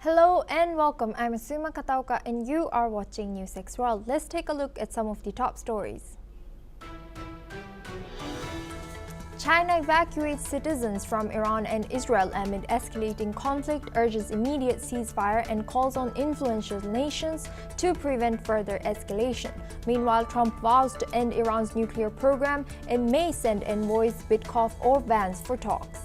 Hello and welcome. I'm Asuma Katauka and you are watching NewsX World. Let's take a look at some of the top stories. China evacuates citizens from Iran and Israel amid escalating conflict, urges immediate ceasefire and calls on influential nations to prevent further escalation. Meanwhile, Trump vows to end Iran's nuclear program and may send envoys Witkoff or Vance for talks.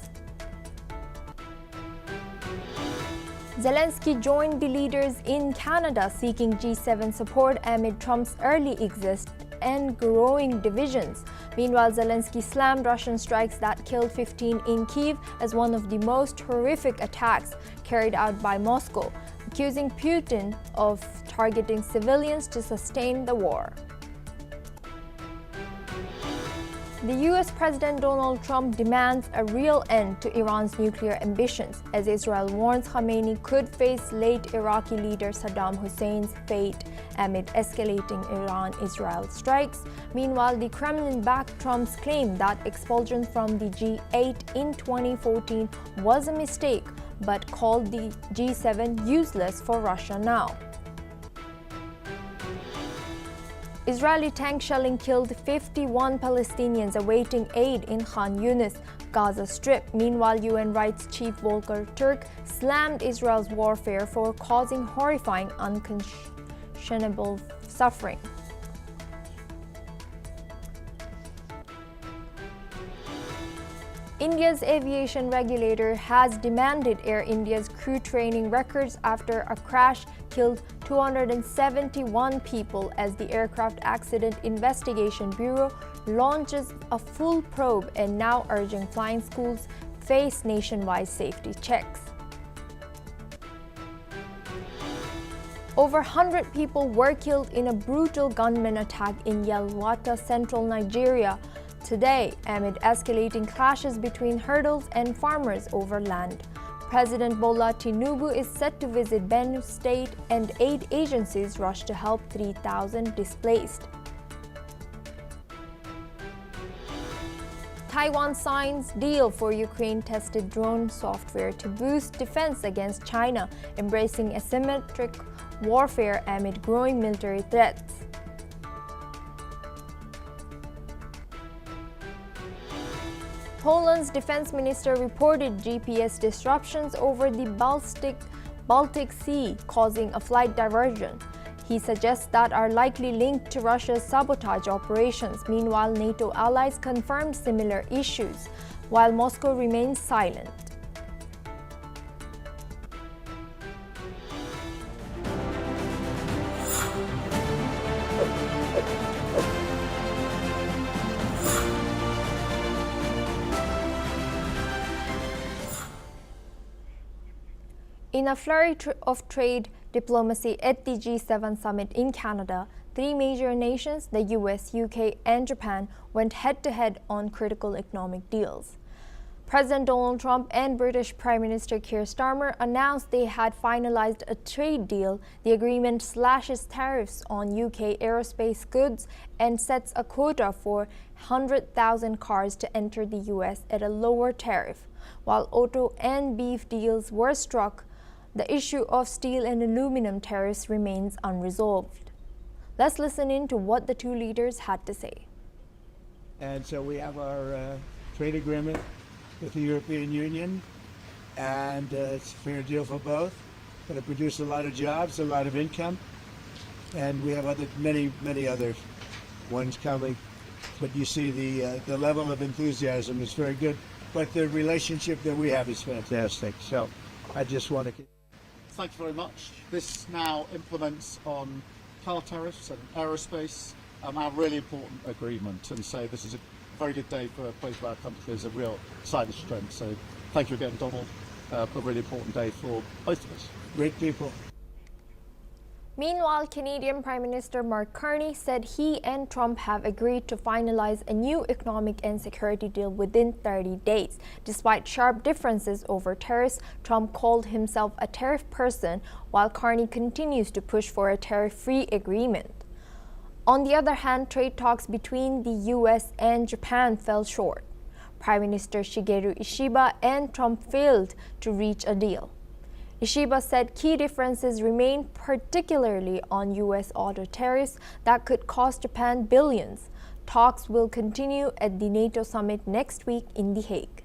Zelensky joined the leaders in Canada seeking G7 support amid Trump's early exit and growing divisions. Meanwhile, Zelensky slammed Russian strikes that killed 15 in Kyiv as one of the most horrific attacks carried out by Moscow, accusing Putin of targeting civilians to sustain the war. The US President Donald Trump demands a real end to Iran's nuclear ambitions, as Israel warns Khamenei could face late Iraqi leader Saddam Hussein's fate amid escalating Iran-Israel strikes. Meanwhile, the Kremlin backed Trump's claim that expulsion from the G8 in 2014 was a mistake, but called the G7 useless for Russia now. Israeli tank shelling killed 51 Palestinians awaiting aid in Khan Yunis, Gaza Strip. Meanwhile, UN Rights Chief Volker Turk slammed Israel's warfare for causing horrifying, unconscionable suffering. India's aviation regulator has demanded Air India's crew training records after a crash killed 271 people as the Aircraft Accident Investigation Bureau launches a full probe and now urging flying schools face nationwide safety checks. Over 100 people were killed in a brutal gunman attack in Yelwata, central Nigeria, today amid escalating clashes between herders and farmers over land. President Bola Tinubu is set to visit Benue State and aid agencies rush to help 3,000 displaced. Taiwan signs deal for Ukraine-tested drone software to boost defense against China, embracing asymmetric warfare amid growing military threats. Poland's defense minister reported GPS disruptions over the Baltic Sea, causing a flight diversion. He suggests that are likely linked to Russia's sabotage operations. Meanwhile, NATO allies confirmed similar issues, while Moscow remains silent. In a flurry of trade diplomacy at the G7 summit in Canada, three major nations, the US, UK, and Japan, went head-to-head on critical economic deals. President Donald Trump and British Prime Minister Keir Starmer announced they had finalized a trade deal. The agreement slashes tariffs on UK aerospace goods and sets a quota for 100,000 cars to enter the US at a lower tariff. While auto and beef deals were struck, the issue of steel and aluminum tariffs remains unresolved. Let's listen in to what the two leaders had to say. And so we have our trade agreement with the European Union, and it's a fair deal for both. It's going to produce a lot of jobs, a lot of income, and we have many other ones coming. But you see the level of enthusiasm is very good, but the relationship that we have is fantastic. So I just want to... Thank you very much. This now implements on car tariffs and aerospace, a really important agreement, and so this is a very good day for both of our countries, a real sign of strength. So thank you again, Donald. A really important day for both of us. Great people. Meanwhile, Canadian Prime Minister Mark Carney said he and Trump have agreed to finalize a new economic and security deal within 30 days. Despite sharp differences over tariffs, Trump called himself a tariff person, while Carney continues to push for a tariff-free agreement. On the other hand, trade talks between the US and Japan fell short. Prime Minister Shigeru Ishiba and Trump failed to reach a deal. Ishiba said key differences remain, particularly on U.S. auto tariffs that could cost Japan billions. Talks will continue at the NATO summit next week in The Hague.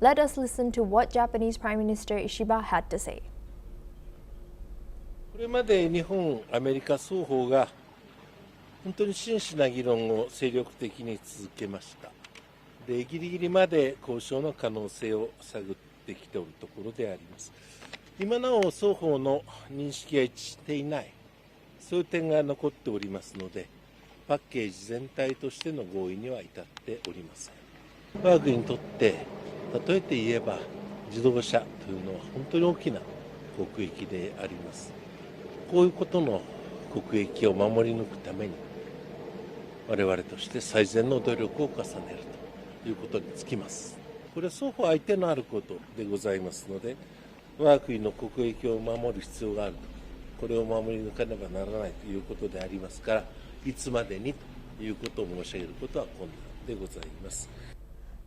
Let us listen to what Japanese Prime Minister Ishiba had to say. これまで日本、アメリカ双方が本当に真摯な議論を精力的に続けました。で、ギリギリまで交渉の可能性を探ってきておるところであります。今なお双方の認識が一致していない、そういう点が残っておりますので、パッケージ全体としての合意には至っておりません。我が国にとって、例えて言えば自動車というのは本当に大きな国益であります。こういうことの国益を守り抜くために、我々として最善の努力を重ねるということにつきます。これは双方相手のあることでございますので、我が国の国益を守る必要があると、これを守り抜かねばならないということでありますから、いつまでにということを申し上げることは困難でございます。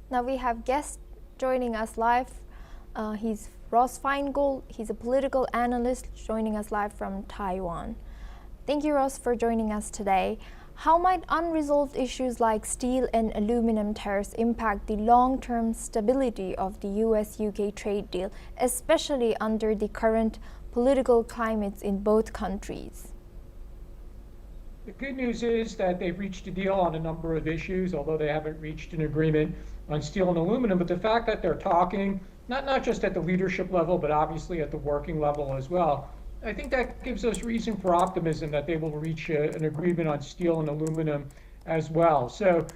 Now we have guests joining us live. He's Ross Feingold. He's a political analyst joining us live from Taiwan. Thank you, Ross, for joining us today. How might unresolved issues like steel and aluminum tariffs impact the long-term stability of the US-UK trade deal, especially under the current political climates in both countries? The good news is that they've reached a deal on a number of issues, although they haven't reached an agreement on steel and aluminum. But the fact that they're talking, not just at the leadership level, but obviously at the working level as well, I think that gives us reason for optimism that they will reach an agreement on steel and aluminum as well. So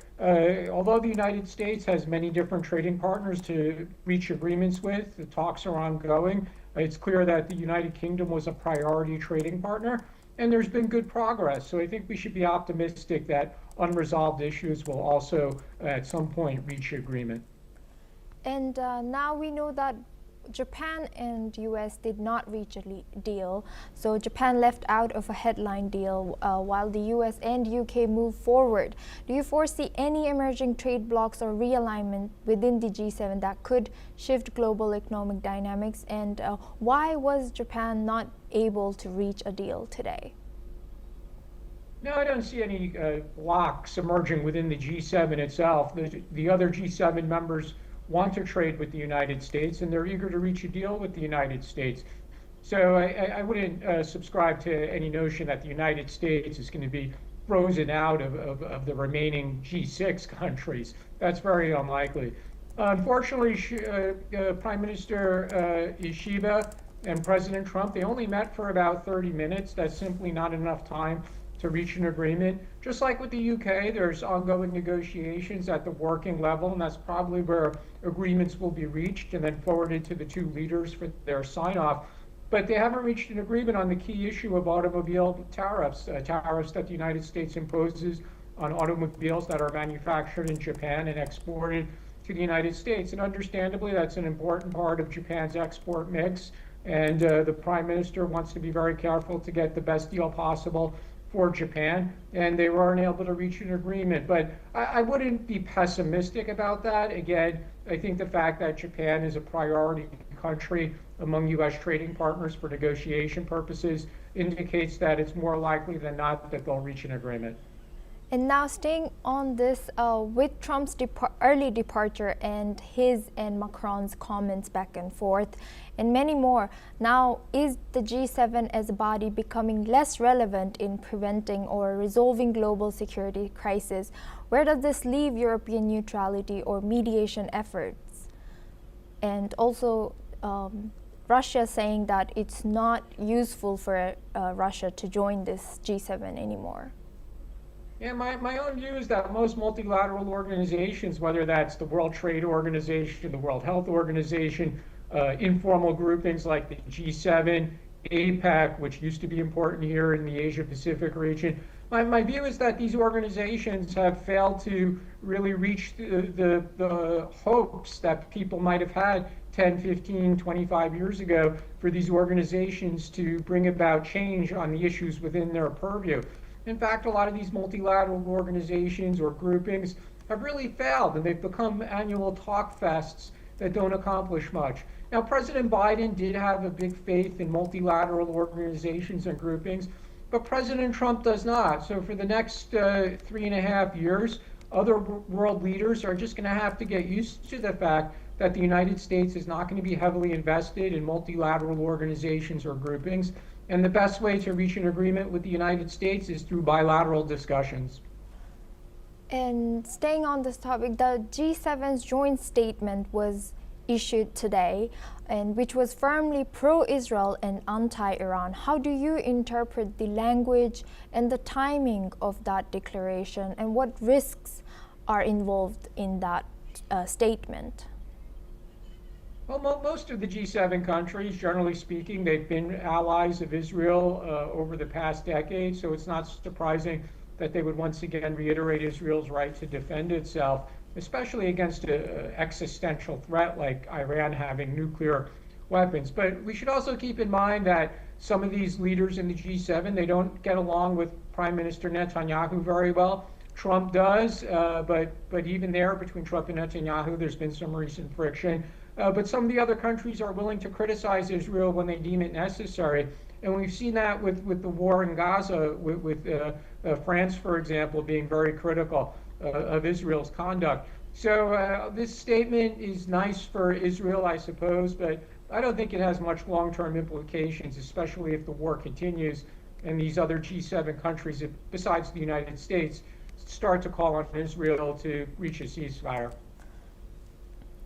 although the United States has many different trading partners to reach agreements with, the talks are ongoing. It's clear that the United Kingdom was a priority trading partner, and there's been good progress. So I think we should be optimistic that unresolved issues will also at some point reach agreement. And now we know that Japan and US did not reach a deal. So Japan left out of a headline deal while the US and UK move forward. Do you foresee any emerging trade blocs or realignment within the G7 that could shift global economic dynamics? And why was Japan not able to reach a deal today? No, I don't see any blocs emerging within the G7 itself. The other G7 members want to trade with the United States, and they're eager to reach a deal with the United States. So I wouldn't subscribe to any notion that the United States is going to be frozen out of the remaining G6 countries. That's very unlikely. Unfortunately, Prime Minister Ishiba and President Trump, they only met for about 30 minutes. That's simply not enough time to reach an agreement. Just like with the UK, there's ongoing negotiations at the working level, and that's probably where agreements will be reached and then forwarded to the two leaders for their sign-off. But they haven't reached an agreement on the key issue of automobile tariffs, tariffs that the United States imposes on automobiles that are manufactured in Japan and exported to the United States. And understandably, that's an important part of Japan's export mix, and the Prime Minister wants to be very careful to get the best deal possible for Japan, and they weren't able to reach an agreement. But I wouldn't be pessimistic about that. Again, I think the fact that Japan is a priority country among U.S. trading partners for negotiation purposes indicates that it's more likely than not that they'll reach an agreement. And now staying on this, with Trump's early departure and his and Macron's comments back and forth, and many more, now is the G7 as a body becoming less relevant in preventing or resolving global security crisis? Where does this leave European neutrality or mediation efforts? And also, Russia saying that it's not useful for Russia to join this G7 anymore. Yeah, my own view is that most multilateral organizations, whether that's the World Trade Organization, the World Health Organization, informal groupings like the G7, APEC, which used to be important here in the Asia-Pacific region, my view is that these organizations have failed to really reach the hopes that people might have had 10, 15, 25 years ago for these organizations to bring about change on the issues within their purview. In fact, a lot of these multilateral organizations or groupings have really failed, and they've become annual talk fests that don't accomplish much. Now, President Biden did have a big faith in multilateral organizations and groupings, but President Trump does not. So for the next 3.5 years, other world leaders are just going to have to get used to the fact that the United States is not going to be heavily invested in multilateral organizations or groupings. And the best way to reach an agreement with the United States is through bilateral discussions. And staying on this topic, the G7's joint statement was issued today, and which was firmly pro-Israel and anti-Iran. How do you interpret the language and the timing of that declaration, and what risks are involved in that statement? Well, most of the G7 countries, generally speaking, they've been allies of Israel over the past decade, so it's not surprising that they would once again reiterate Israel's right to defend itself, especially against an existential threat like Iran having nuclear weapons. But we should also keep in mind that some of these leaders in the G7, they don't get along with Prime Minister Netanyahu very well. Trump does, but even there, between Trump and Netanyahu, there's been some recent friction. But some of the other countries are willing to criticize Israel when they deem it necessary. And we've seen that with the war in Gaza, with France, for example, being very critical of Israel's conduct. So this statement is nice for Israel, I suppose, but I don't think it has much long-term implications, especially if the war continues and these other G7 countries, besides the United States, start to call on Israel to reach a ceasefire.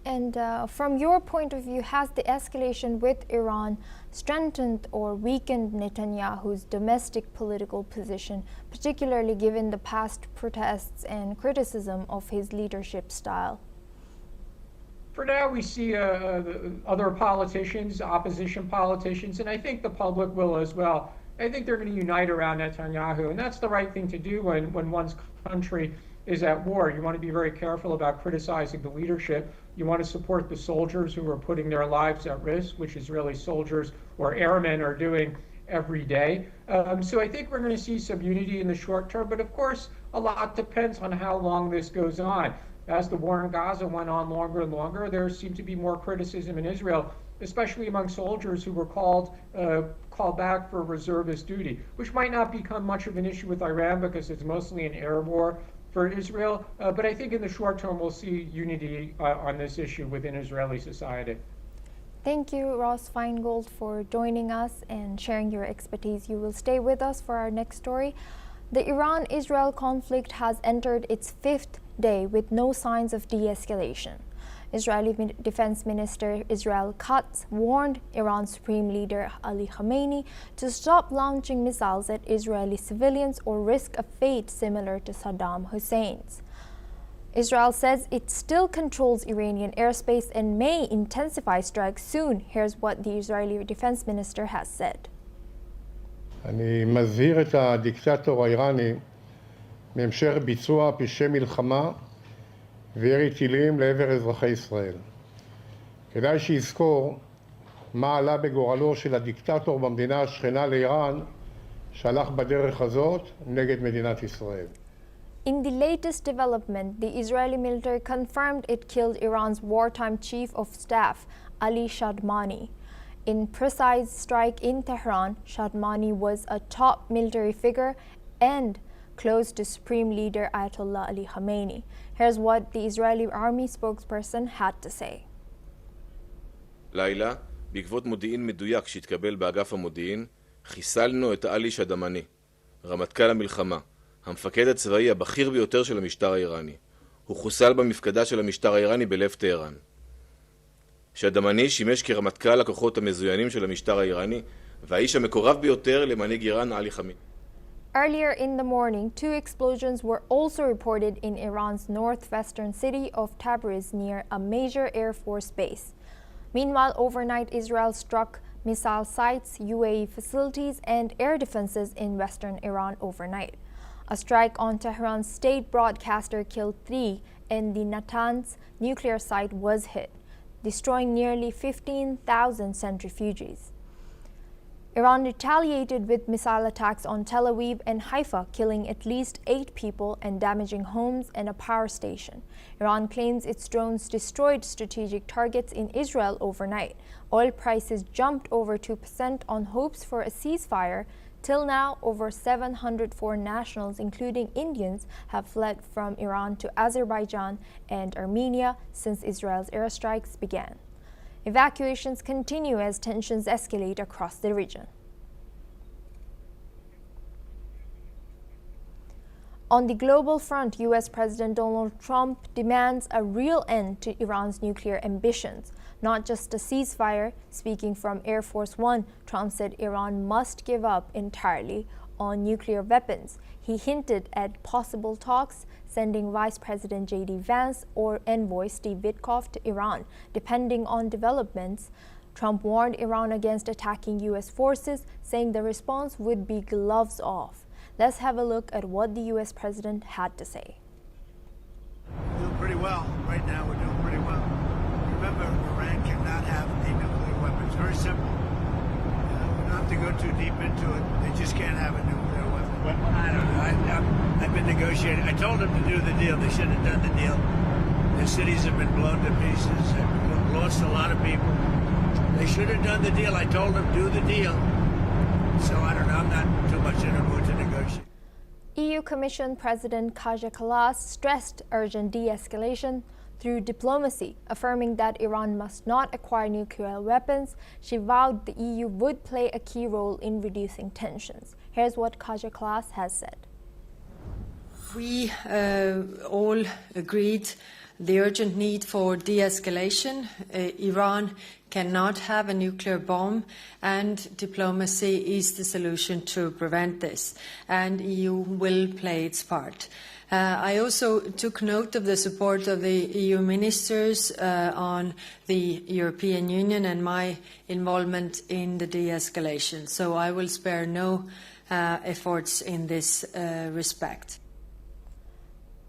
And from your point of view, has the escalation with Iran strengthened or weakened Netanyahu's domestic political position, particularly given the past protests and criticism of his leadership style? For now, we see other politicians, opposition politicians, and I think the public will as well. I think they're going to unite around Netanyahu, and that's the right thing to do when one's country is at war. You want to be very careful about criticizing the leadership. You want to support the soldiers who are putting their lives at risk, which Israeli soldiers or airmen are doing every day. So I think we're going to see some unity in the short term, but of course, a lot depends on how long this goes on. As the war in Gaza went on longer and longer, there seemed to be more criticism in Israel, especially among soldiers who were called back for reservist duty, which might not become much of an issue with Iran because it's mostly an air war for Israel. But I think in the short term, we'll see unity on this issue within Israeli society. Thank you, Ross Feingold, for joining us and sharing your expertise. You will stay with us for our next story. The Iran-Israel conflict has entered its 5th day with no signs of de-escalation. Israeli Defense Minister Israel Katz warned Iran's Supreme Leader Ali Khamenei to stop launching missiles at Israeli civilians or risk a fate similar to Saddam Hussein's. Israel says it still controls Iranian airspace and may intensify strikes soon. Here's what the Israeli Defense Minister has said. אני מזהיר את הדיקטטור האיראני מהמשך ביצוע פשעי מלחמה וירי טילים לעבר אזרחי ישראל. כדאי שיזכור מה עלה בגורלו של הדיקטטור במדינה השכנה לאיראן שהלך בדרך הזאת נגד מדינת ישראל. In the latest development, the Israeli military confirmed it killed Iran's wartime chief of staff, Ali Shadmani. In precise strike in Tehran, Shadmani was a top military figure and close to Supreme Leader Ayatollah Ali Khamenei. Here's what the Israeli army spokesperson had to say. לילה, בעקבות מודיעין מדויק שהתקבל באגף המודיעין, חיסלנו את עלי שדמני, רמטכ"ל המלחמה, המפקד הצבאי הבכיר ביותר של המשטר האיראני. הוא חוסל במפקדה של המשטר האיראני בלב טהרן. שדמני שימש כרמטכ"ל הכוחות המזוינים של המשטר האיראני, והאיש המקורב ביותר למנהיג איראן עלי חמינאי. Earlier in the morning, 2 explosions were also reported in Iran's northwestern city of Tabriz near a major Air Force base. Meanwhile, overnight, Israel struck missile sites, UAE facilities, and air defenses in western Iran overnight. A strike on Tehran's state broadcaster killed 3, and the Natanz nuclear site was hit, destroying nearly 15,000 centrifuges. Iran retaliated with missile attacks on Tel Aviv and Haifa, killing at least 8 people and damaging homes and a power station. Iran claims its drones destroyed strategic targets in Israel overnight. Oil prices jumped over 2% on hopes for a ceasefire. Till now, over 700 foreign nationals, including Indians, have fled from Iran to Azerbaijan and Armenia since Israel's airstrikes began. Evacuations continue as tensions escalate across the region. On the global front, U.S. President Donald Trump demands a real end to Iran's nuclear ambitions, not just a ceasefire. Speaking from Air Force One, Trump said Iran must give up entirely on nuclear weapons. He hinted at possible talks, sending Vice President J.D. Vance or envoy Steve Witkoff to Iran, depending on developments. Trump warned Iran against attacking U.S. forces, saying the response would be gloves off. Let's have a look at what the U.S. president had to say. We're doing pretty well. Right now, we're doing pretty well. Remember, Iran cannot have a nuclear weapon. It's very simple. We don't have to go too deep into it. They just can't have a nuclear weapon. I don't know. I've been negotiating. I told them to do the deal. They should have done the deal. Their cities have been blown to pieces. They've lost a lot of people. They should have done the deal. I told them, do the deal. So I don't know. I'm not too much in a mood to negotiate. EU Commission President Kaja Kallas stressed urgent de-escalation through diplomacy, affirming that Iran must not acquire nuclear weapons. She vowed the EU would play a key role in reducing tensions. Here's what Kaja Kallas has said. We all agreed the urgent need for de-escalation. Iran cannot have a nuclear bomb, and diplomacy is the solution to prevent this, and EU will play its part. I also took note of the support of the EU ministers on the European Union and my involvement in the de-escalation, so I will spare no efforts in this respect.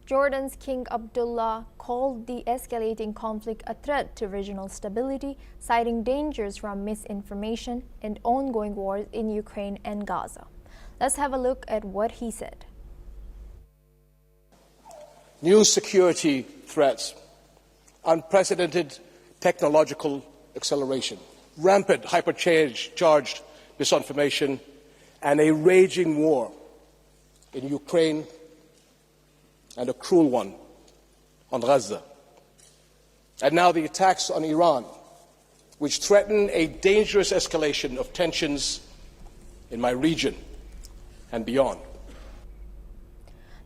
Jordan's King Abdullah called the escalating conflict a threat to regional stability, citing dangers from misinformation and ongoing wars in Ukraine and Gaza. Let's have a look at what he said. New security threats, unprecedented technological acceleration, rampant hypercharged misinformation, and a raging war in Ukraine, and a cruel one on Gaza. And now the attacks on Iran, which threaten a dangerous escalation of tensions in my region and beyond.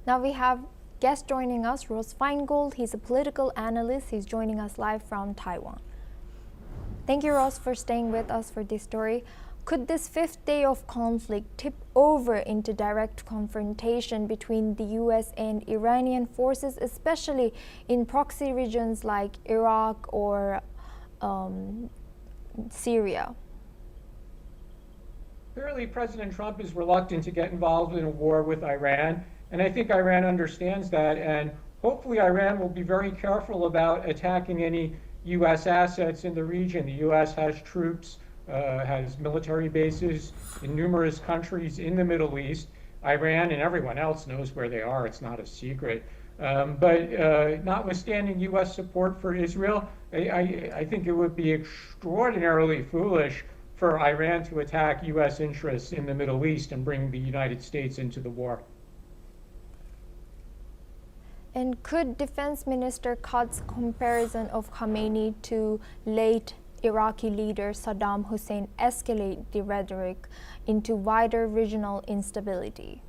Now we have guest joining us, Ross Feingold. He's a political analyst. He's joining us live from Taiwan. Thank you, Ross, for staying with us for this story. Could this fifth day of conflict tip over into direct confrontation between the U.S. and Iranian forces, especially in proxy regions like Iraq or Syria? Clearly, President Trump is reluctant to get involved in a war with Iran, and I think Iran understands that, and hopefully Iran will be very careful about attacking any U.S. assets in the region. The U.S. has troops, has military bases in numerous countries in the Middle East. Iran and everyone else knows where they are. It's not a secret. But notwithstanding U.S. support for Israel, I think it would be extraordinarily foolish for Iran to attack U.S. interests in the Middle East and bring the United States into the war. And could Defense Minister Qadd's comparison of Khamenei to late Iraqi leader Saddam Hussein escalate the rhetoric into wider regional instability?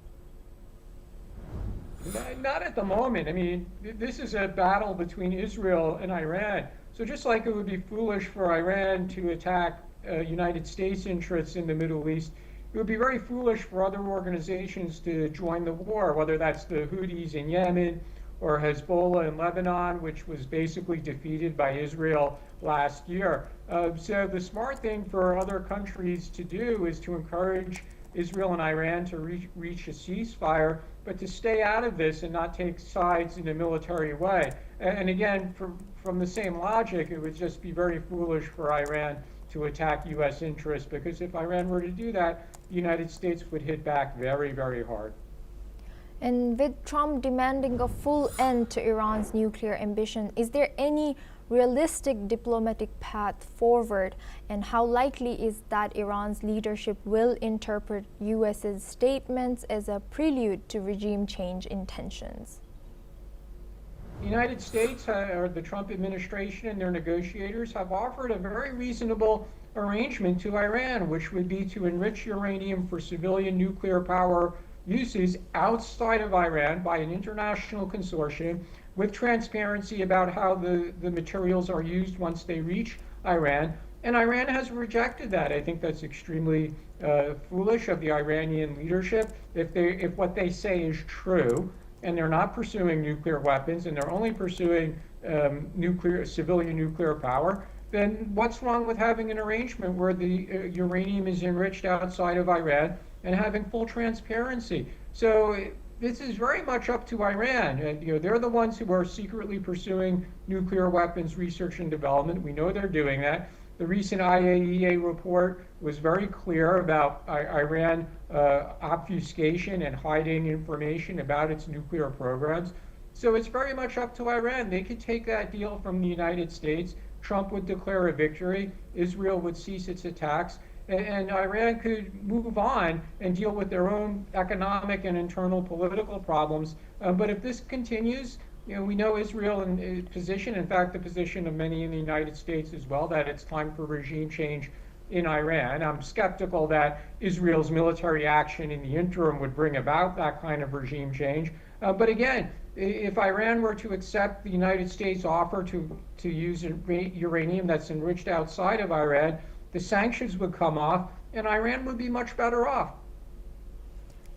Not at the moment. I mean, this is a battle between Israel and Iran. So just like it would be foolish for Iran to attack United States interests in the Middle East, it would be very foolish for other organizations to join the war, whether that's the Houthis in Yemen or Hezbollah in Lebanon, which was basically defeated by Israel last year. So the smart thing for other countries to do is to encourage Israel and Iran to reach a ceasefire, but to stay out of this and not take sides in a military way. And again, from the same logic, it would just be very foolish for Iran to to attack U.S. interests, because if Iran were to do that, the United States would hit back very, very hard. And with Trump demanding a full end to Iran's nuclear ambition, is there any realistic diplomatic path forward, and how likely is that Iran's leadership will interpret U.S.'s statements as a prelude to regime change intentions? The United States, or the Trump administration and their negotiators, have offered a very reasonable arrangement to Iran, which would be to enrich uranium for civilian nuclear power uses outside of Iran by an international consortium with transparency about how the materials are used once they reach Iran. And Iran has rejected that. I think that's extremely foolish of the Iranian leadership. If what they say is true, and they're not pursuing nuclear weapons, and they're only pursuing civilian nuclear power, then what's wrong with having an arrangement where the uranium is enriched outside of Iran and having full transparency? So this is very much up to Iran. And, they're the ones who are secretly pursuing nuclear weapons research and development. We know they're doing that. The recent IAEA report was very clear about Iran obfuscation and hiding information about its nuclear programs. So it's very much up to Iran. They could take that deal from the United States. Trump would declare a victory. Israel would cease its attacks. And Iran could move on and deal with their own economic and internal political problems. But if this continues, we know Israel's position, in fact, the position of many in the United States as well, that it's time for regime change in Iran. I'm skeptical that Israel's military action in the interim would bring about that kind of regime change. But again, if Iran were to accept the United States offer to use uranium that's enriched outside of Iran, the sanctions would come off and Iran would be much better off.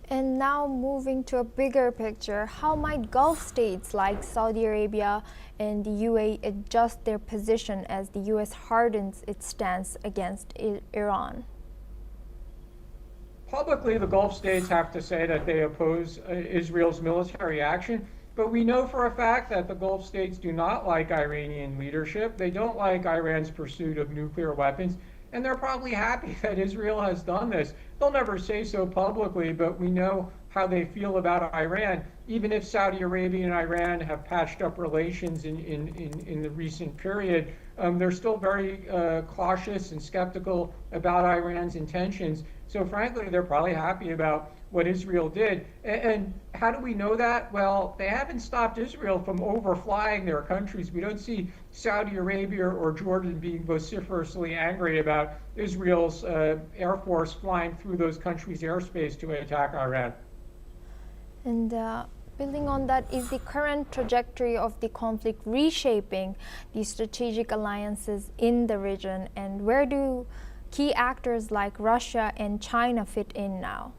And now moving to a bigger picture, how might Gulf states like Saudi Arabia and the UAE adjust their position as the US hardens its stance against Iran? Publicly, the Gulf states have to say that they oppose Israel's military action, but we know for a fact that the Gulf states do not like Iranian leadership. They don't like Iran's pursuit of nuclear weapons, and they're probably happy that Israel has done this. They'll never say so publicly, but we know how they feel about Iran. Even if Saudi Arabia and Iran have patched up relations in the recent period, they're still very cautious and skeptical about Iran's intentions. So frankly, they're probably happy about what Israel did. And how do we know that? Well, they haven't stopped Israel from overflying their countries. We don't see Saudi Arabia or Jordan being vociferously angry about Israel's Air Force flying through those countries' airspace to attack Iran. And building on that, is the current trajectory of the conflict reshaping the strategic alliances in the region, and where do key actors like Russia and China fit in now?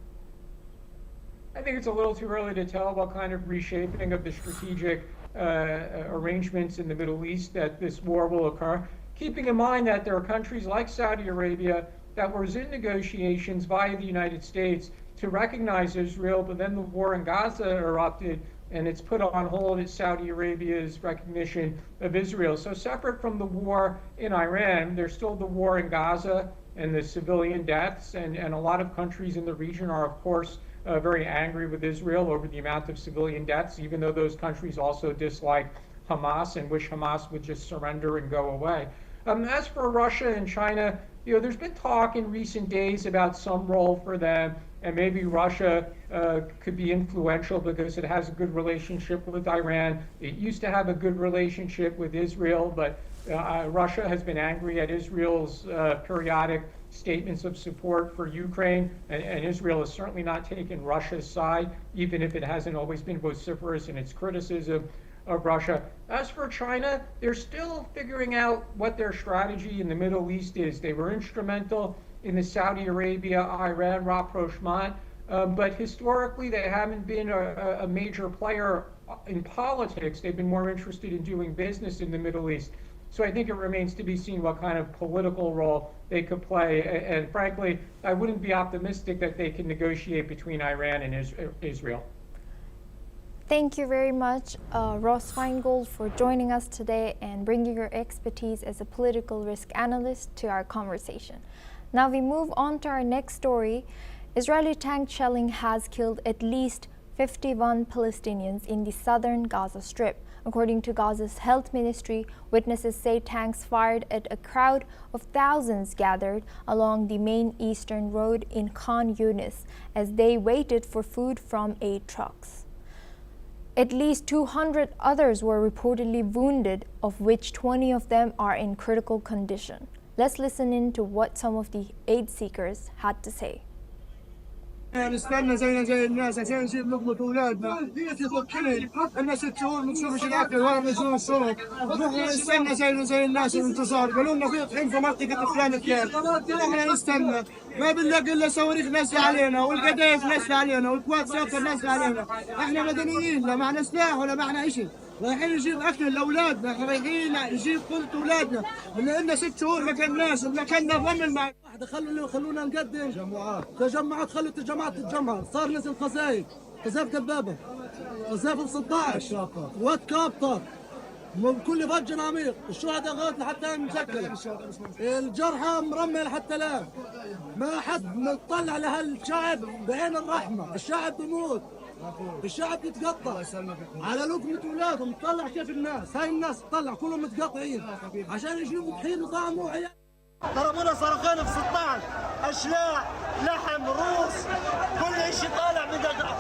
I think it's a little too early to tell what kind of reshaping of the strategic arrangements in the Middle East that this war will occur, keeping in mind that there are countries like Saudi Arabia that was in negotiations via the United States to recognize Israel, but then the war in Gaza erupted and it's put on hold at Saudi Arabia's recognition of Israel. So separate from the war in Iran, there's still the war in Gaza and the civilian deaths, and a lot of countries in the region are, of course, very angry with Israel over the amount of civilian deaths, even though those countries also dislike Hamas and wish Hamas would just surrender and go away. As for Russia and China, there's been talk in recent days about some role for them, and maybe Russia could be influential because it has a good relationship with Iran. It used to have a good relationship with Israel, but Russia has been angry at Israel's periodic statements of support for Ukraine, and Israel has certainly not taken Russia's side, even if it hasn't always been vociferous in its criticism of Russia. As for China, they're still figuring out what their strategy in the Middle East is. They were instrumental in the Saudi Arabia-Iran rapprochement, but historically they haven't been a major player in politics. They've been more interested in doing business in the Middle East. So I think it remains to be seen what kind of political role they could play. And frankly, I wouldn't be optimistic that they can negotiate between Iran and Israel. Thank you very much, Ross Feingold, for joining us today and bringing your expertise as a political risk analyst to our conversation. Now we move on to our next story. Israeli tank shelling has killed at least 51 Palestinians in the southern Gaza Strip. According to Gaza's health ministry, witnesses say tanks fired at a crowd of thousands gathered along the main eastern road in Khan Yunis as they waited for food from aid trucks. At least 200 others were reportedly wounded, of which 20 of them are in critical condition. Let's listen in to what some of the aid seekers had to say. نستنى زينا زي الناس عشان نجيب لقمة أولادنا يفكرين إن 6 شهور ما نشوفش الأكل ولا نشوف الصوت نحن نستنى زينا زي الناس الانتصار قالوا لنا في طحين في منطقة فلان الكيل نحن نستنى ما بنلاقي إلا صواريخ نازلة علينا والقذائف نازلة علينا والقوات ساكر نازلة علينا إحنا مدنيين لا معنا سلاح ولا معنا إشي رايحين نجيب أكل لأولادنا إحنا رايحين نجيب قلت أولادنا لأن 6 شهور ما كناش ما كنا الرمل مع خلونا نقدم تجمعات خلوا الجماعات تتجمع صار نزل قذايف دبابة قذايف 16 قوات كابتر كل فج عميق الشهداء غاد لحتى مسكرة الجرحى مرمل حتى الآن ما حد مطلع لهالشعب بعين الرحمة الشعب بموت الشعب يتقطع على لقمة أولادهم طلع كيف الناس هاي الناس طلع كلهم متقطعين عشان يجيبوا طحين وطعم وعيال ضربونا صاروخين في 16 اشلاء لحم روس كل شيء طالع بدقع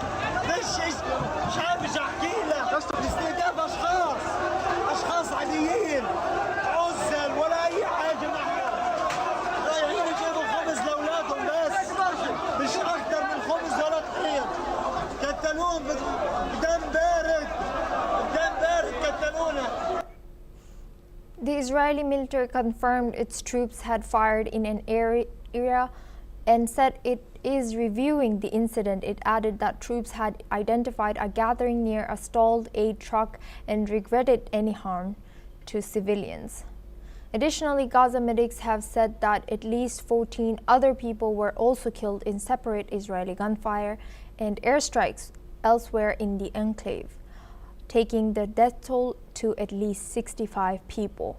مش عارف احكي لك استهداف اشخاص عاديين عزل ولا اي حاجه معهم رايحين يجيبوا خبز لاولادهم بس مش اكثر من خبز ولا طحين قتلوهم بدم بارد قتلونا. The Israeli military confirmed its troops had fired in an area and said it is reviewing the incident. It added that troops had identified a gathering near a stalled aid truck and regretted any harm to civilians. Additionally, Gaza medics have said that at least 14 other people were also killed in separate Israeli gunfire and airstrikes elsewhere in the enclave, taking the death toll to at least 65 people.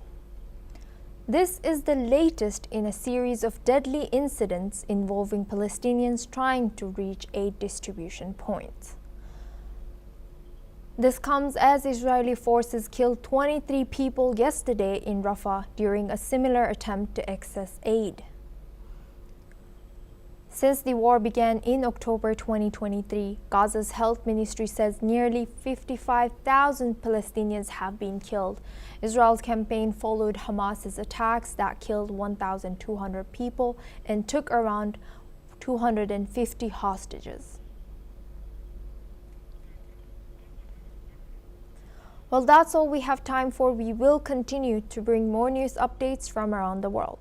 This is the latest in a series of deadly incidents involving Palestinians trying to reach aid distribution points. This comes as Israeli forces killed 23 people yesterday in Rafah during a similar attempt to access aid. Since the war began in October 2023, Gaza's health ministry says nearly 55,000 Palestinians have been killed. Israel's campaign followed Hamas's attacks that killed 1,200 people and took around 250 hostages. Well, that's all we have time for. We will continue to bring more news updates from around the world.